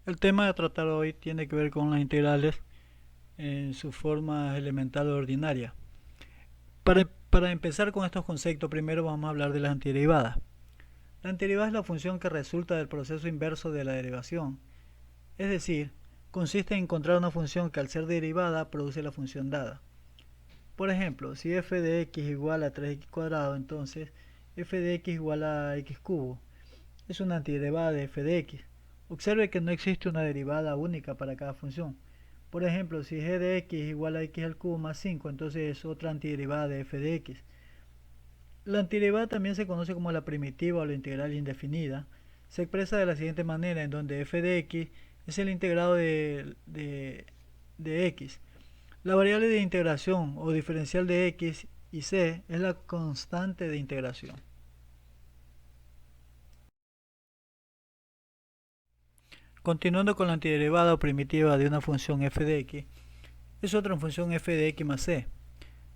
El tema a tratar hoy tiene que ver con las integrales en su forma elemental o ordinaria. Para empezar con estos conceptos, primero vamos a hablar de las antiderivadas. La antiderivada es la función que resulta del proceso inverso de la derivación, es decir, consiste en encontrar una función que al ser derivada produce la función dada. Por ejemplo, si f de x igual a 3x cuadrado, entonces f de x igual a x cubo. Es una antiderivada de f de x. Observe que no existe una derivada única para cada función. Por ejemplo, si g de x igual a x al cubo más 5, entonces es otra antiderivada de f de x. La antiderivada también se conoce como la primitiva o la integral indefinida. Se expresa de la siguiente manera, en donde f de x es el integrado de x. La variable de integración o diferencial de x y c es la constante de integración. Continuando con la antiderivada o primitiva de una función f de x, es otra función f de x más c,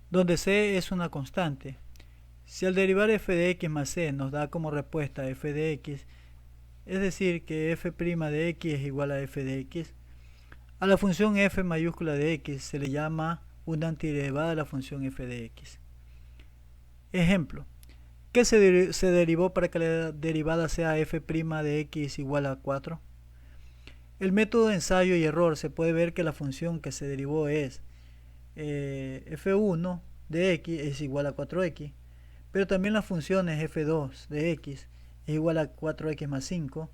donde c es una constante. Si al derivar f de x más c nos da como respuesta f de x, es decir que f' de x es igual a f de x, a la función f mayúscula de x se le llama una antiderivada de la función f de x. Ejemplo, ¿qué se derivó para que la derivada sea f' de x igual a 4? El método de ensayo y error se puede ver que la función que se derivó es f1 de x es igual a 4x, pero también las funciones f2 de x es igual a 4x más 5,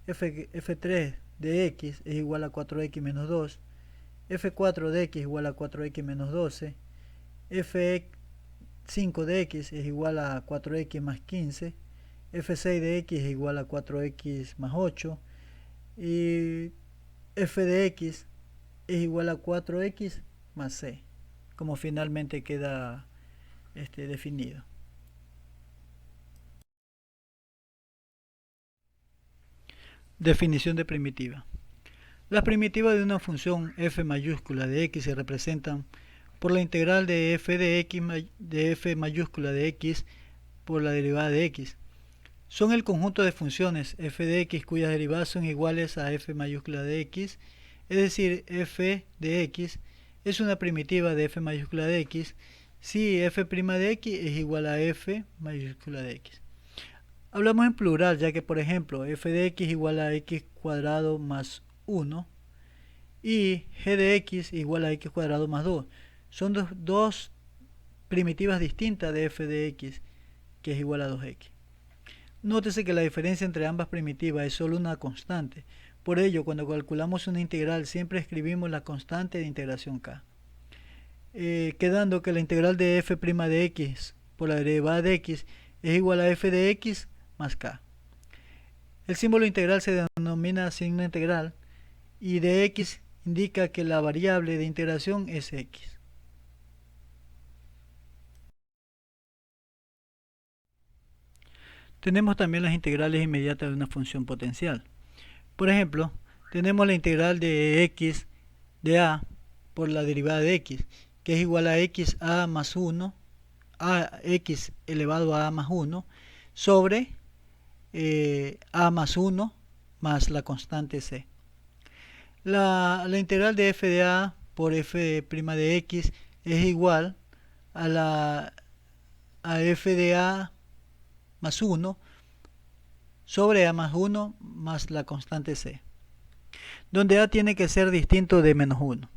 f3 de x es igual a 4x menos 2, f4 de x es igual a 4x menos 12, f5 de x es igual a 4x más 15, f6 de x es igual a 4x más 8 y f de x es igual a 4x más c, como finalmente queda definido. Definición de primitiva. Las primitivas de una función f mayúscula de x se representan por la integral de f de x de f mayúscula de x por la derivada de x. Son el conjunto de funciones f de x cuyas derivadas son iguales a f mayúscula de x, es decir, f de x es una primitiva de f mayúscula de x si f' de x es igual a f mayúscula de x. Hablamos en plural, ya que por ejemplo f de x igual a x cuadrado más 1 y g de x igual a x cuadrado más 2. Son dos primitivas distintas de f de x, que es igual a 2x. Nótese que la diferencia entre ambas primitivas es solo una constante. Por ello, cuando calculamos una integral, siempre escribimos la constante de integración k. Quedando que la integral de f' de x por la derivada de x es igual a f de x más k. El símbolo integral se denomina signo integral y de x indica que la variable de integración es x. Tenemos también las integrales inmediatas de una función potencial. Por ejemplo, tenemos la integral de x de a por la derivada de x, que es igual a x a más 1, a x elevado a más 1, sobre a más 1 más la constante c. La integral de f de a por f' de x es igual a f de a más 1 sobre a más 1 más la constante c, donde a tiene que ser distinto de menos 1.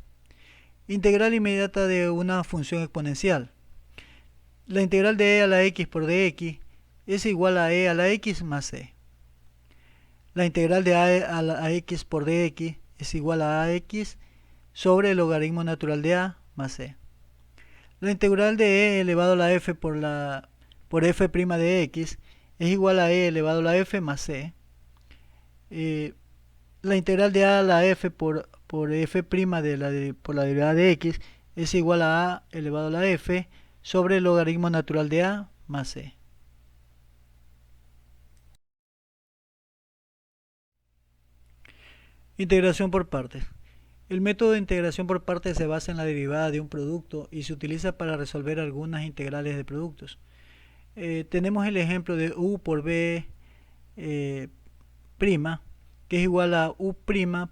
Integral inmediata de una función exponencial. La integral de e a la x por dx es igual a e a la x más c. La integral de a la x por dx es igual a ax sobre el logaritmo natural de a más c. La integral de e elevado a la f por f' de x es igual a e elevado a la f más c. La integral de a la f por f' por la derivada de x es igual a elevado a la f sobre el logaritmo natural de a más c. Integración por partes. El método de integración por partes se basa en la derivada de un producto y se utiliza para resolver algunas integrales de productos. Tenemos el ejemplo de u por b prima, que es igual a u'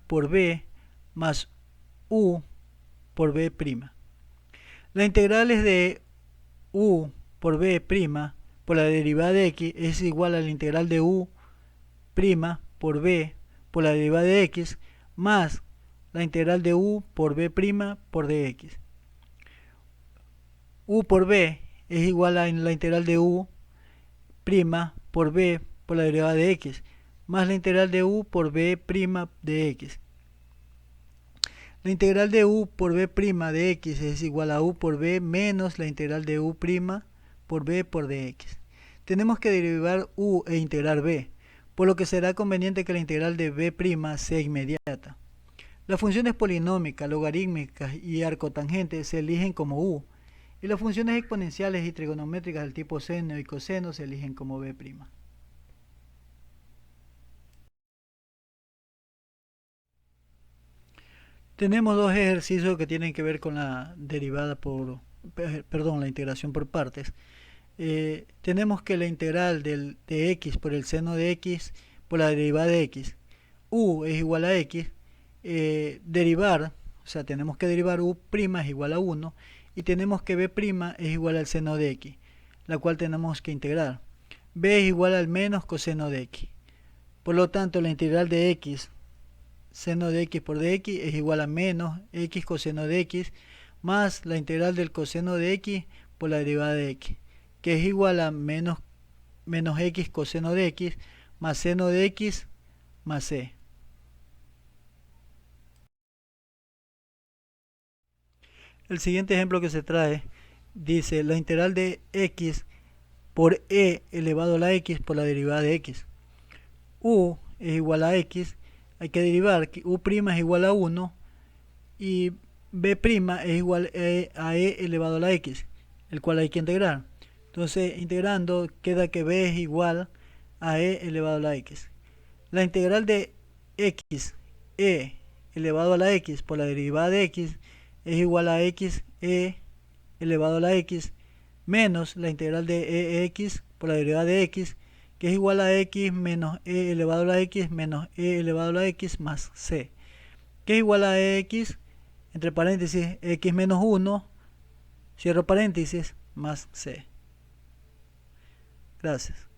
por b más u por b'. La integral es de u por b' por la derivada de x es igual a la integral de u' por b por la derivada de x más la integral de u por b' por dx. U por b es igual a la integral de u' por b por la derivada de x más la integral de u por b' de x. La integral de u por b' de x es igual a u por b menos la integral de u' por b por dx. Tenemos que derivar u e integrar b, por lo que será conveniente que la integral de b' sea inmediata. Las funciones polinómicas, logarítmicas y arcotangentes se eligen como u, y las funciones exponenciales y trigonométricas del tipo seno y coseno se eligen como b'. Tenemos dos ejercicios que tienen que ver con la derivada la integración por partes. Tenemos que la integral de x por el seno de x por la derivada de x, u es igual a x, tenemos que derivar u' es igual a 1 y tenemos que b' es igual al seno de x, la cual tenemos que integrar. B es igual al menos coseno de x. Por lo tanto, la integral de x seno de x por dx es igual a menos x coseno de x más la integral del coseno de x por la derivada de x, que es igual a menos x coseno de x más seno de x más c. El siguiente ejemplo que se trae dice la integral de x por e elevado a la x por la derivada de x. U es igual a x, hay que derivar que u' es igual a 1 y b' es igual a e elevado a la x, el cual hay que integrar. Entonces, integrando, queda que b es igual a e elevado a la x. La integral de x, e elevado a la x por la derivada de x es igual a x, e elevado a la x menos la integral de ex por la derivada de x, que es igual a x menos e elevado a la x menos e elevado a la x más c, que es igual a x, entre paréntesis, x menos 1, cierro paréntesis, más c. Gracias.